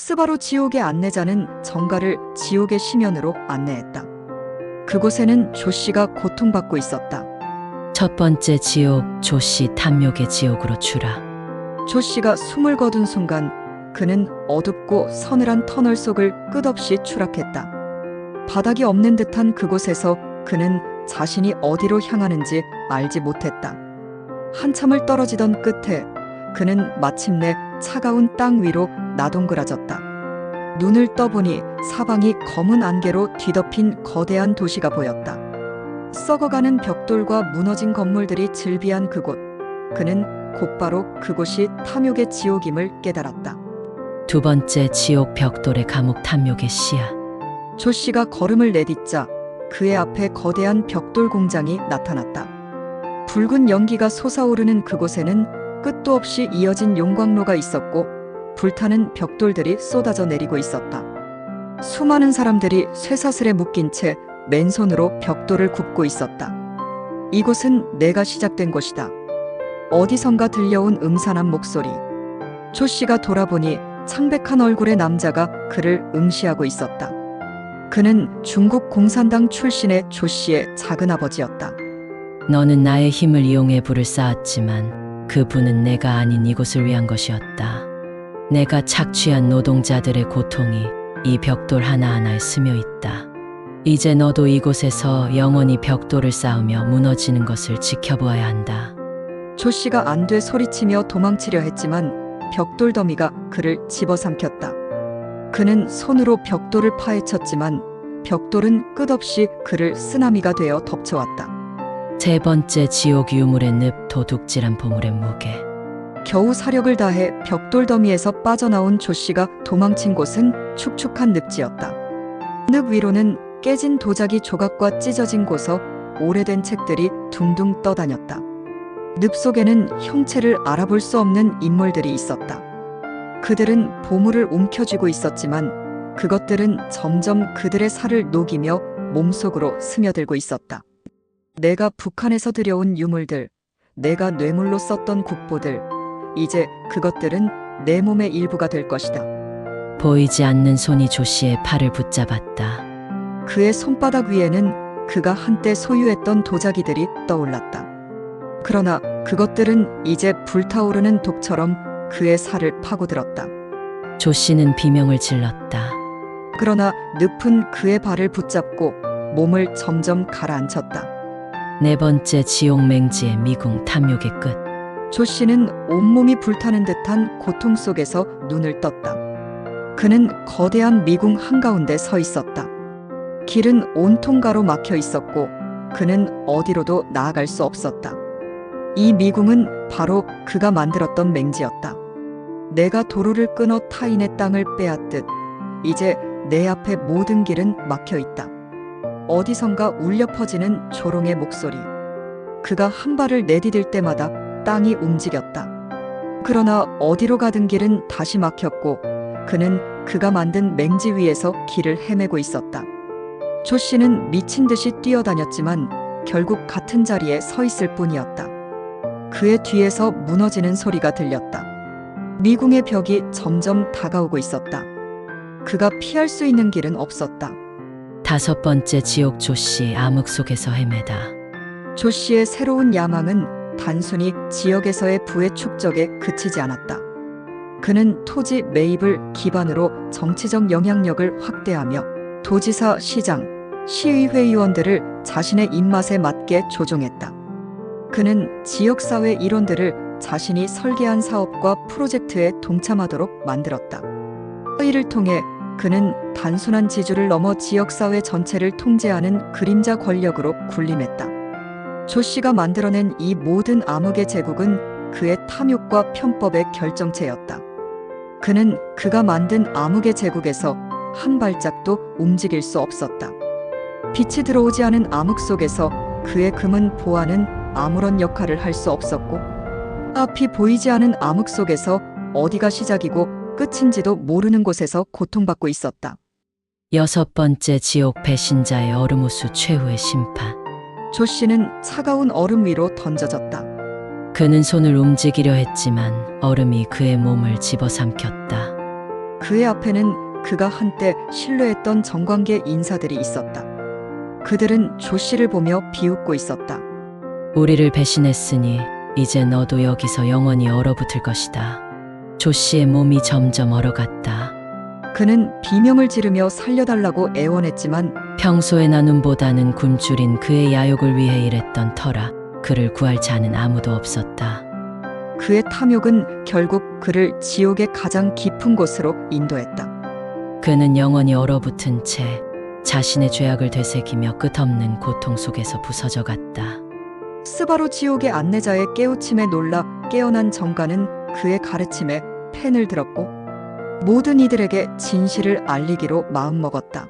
스바루 지옥의 안내자는 정가를 지옥의 심연으로 안내했다. 그곳에는 조 씨가 고통받고 있었다. 첫 번째 지옥, 조씨 탐욕의 지옥으로 주라. 조 씨가 숨을 거둔 순간 그는 어둡고 서늘한 터널 속을 끝없이 추락했다. 바닥이 없는 듯한 그곳에서 그는 자신이 어디로 향하는지 알지 못했다. 한참을 떨어지던 끝에 그는 마침내 차가운 땅 위로 나동그라졌다. 눈을 떠보니 사방이 검은 안개로 뒤덮인 거대한 도시가 보였다. 썩어가는 벽돌과 무너진 건물들이 즐비한 그곳. 그는 곧바로 그곳이 탐욕의 지옥임을 깨달았다. 두 번째 지옥, 벽돌의 감옥, 탐욕의 씨앗. 조 씨가 걸음을 내딛자 그의 앞에 거대한 벽돌 공장이 나타났다. 붉은 연기가 솟아오르는 그곳에는 끝도 없이 이어진 용광로가 있었고 불타는 벽돌들이 쏟아져 내리고 있었다. 수많은 사람들이 쇠사슬에 묶인 채 맨손으로 벽돌을 굽고 있었다. 이곳은 내가 시작된 곳이다. 어디선가 들려온 음산한 목소리. 조 씨가 돌아보니 창백한 얼굴의 남자가 그를 응시하고 있었다. 그는 중국 공산당 출신의 조 씨의 작은아버지였다. 너는 나의 힘을 이용해 불을 쌓았지만 그 불은 내가 아닌 이곳을 위한 것이었다. 내가 착취한 노동자들의 고통이 이 벽돌 하나하나에 스며 있다. 이제 너도 이곳에서 영원히 벽돌을 쌓으며 무너지는 것을 지켜보아야 한다. 조 씨가 안 돼 소리치며 도망치려 했지만 벽돌 더미가 그를 집어삼켰다. 그는 손으로 벽돌을 파헤쳤지만 벽돌은 끝없이 그를 쓰나미가 되어 덮쳐왔다. 세 번째 지옥, 유물의 늪, 도둑질한 보물의 무게. 겨우 사력을 다해 벽돌 더미에서 빠져나온 조 씨가 도망친 곳은 축축한 늪지였다. 늪 위로는 깨진 도자기 조각과 찢어진 고서, 오래된 책들이 둥둥 떠다녔다. 늪 속에는 형체를 알아볼 수 없는 인물들이 있었다. 그들은 보물을 움켜쥐고 있었지만 그것들은 점점 그들의 살을 녹이며 몸속으로 스며들고 있었다. 내가 북한에서 들여온 유물들, 내가 뇌물로 썼던 국보들, 이제 그것들은 내 몸의 일부가 될 것이다. 보이지 않는 손이 조 씨의 팔을 붙잡았다. 그의 손바닥 위에는 그가 한때 소유했던 도자기들이 떠올랐다. 그러나 그것들은 이제 불타오르는 독처럼 그의 살을 파고들었다. 조 씨는 비명을 질렀다. 그러나 늪은 그의 발을 붙잡고 몸을 점점 가라앉혔다. 네 번째 지옥, 맹지의 미궁, 탐욕의 끝. 조 씨는 온몸이 불타는 듯한 고통 속에서 눈을 떴다. 그는 거대한 미궁 한가운데 서 있었다. 길은 온통 가로 막혀 있었고 그는 어디로도 나아갈 수 없었다. 이 미궁은 바로 그가 만들었던 맹지였다. 내가 도로를 끊어 타인의 땅을 빼앗듯 이제 내 앞에 모든 길은 막혀 있다. 어디선가 울려 퍼지는 조롱의 목소리. 그가 한 발을 내디딜 때마다 땅이 움직였다. 그러나 어디로 가든 길은 다시 막혔고 그는 그가 만든 맹지 위에서 길을 헤매고 있었다. 조 씨는 미친 듯이 뛰어다녔지만 결국 같은 자리에 서 있을 뿐이었다. 그의 뒤에서 무너지는 소리가 들렸다. 미궁의 벽이 점점 다가오고 있었다. 그가 피할 수 있는 길은 없었다. 다섯 번째 지옥, 조 씨, 암흑 속에서 헤매다. 조 씨의 새로운 야망은 단순히 지역에서의 부의 축적에 그치지 않았다. 그는 토지 매입을 기반으로 정치적 영향력을 확대하며 도지사, 시장, 시의회 의원들을 자신의 입맛에 맞게 조종했다. 그는 지역사회 일원들을 자신이 설계한 사업과 프로젝트에 동참하도록 만들었다. 이를 통해 그는 단순한 지주를 넘어 지역사회 전체를 통제하는 그림자 권력으로 군림했다. 조 씨가 만들어낸 이 모든 암흑의 제국은 그의 탐욕과 편법의 결정체였다. 그는 그가 만든 암흑의 제국에서 한 발짝도 움직일 수 없었다. 빛이 들어오지 않은 암흑 속에서 그의 금은 보화는 아무런 역할을 할 수 없었고 앞이 보이지 않은 암흑 속에서 어디가 시작이고 끝인지도 모르는 곳에서 고통받고 있었다. 여섯 번째 지옥, 배신자의 얼음호수, 최후의 심판. 조 씨는 차가운 얼음 위로 던져졌다. 그는 손을 움직이려 했지만 얼음이 그의 몸을 집어삼켰다. 그의 앞에는 그가 한때 신뢰했던 정관계 인사들이 있었다. 그들은 조 씨를 보며 비웃고 있었다. 우리를 배신했으니 이제 너도 여기서 영원히 얼어붙을 것이다. 조 씨의 몸이 점점 얼어갔다. 그는 비명을 지르며 살려달라고 애원했지만 평소에 나눔보다는 굶주린 그의 야욕을 위해 일했던 터라 그를 구할 자는 아무도 없었다. 그의 탐욕은 결국 그를 지옥의 가장 깊은 곳으로 인도했다. 그는 영원히 얼어붙은 채 자신의 죄악을 되새기며 끝없는 고통 속에서 부서져 갔다. 스바루 지옥의 안내자의 깨우침에 놀라 깨어난 정가는 그의 가르침에 펜을 들었고 모든 이들에게 진실을 알리기로 마음먹었다.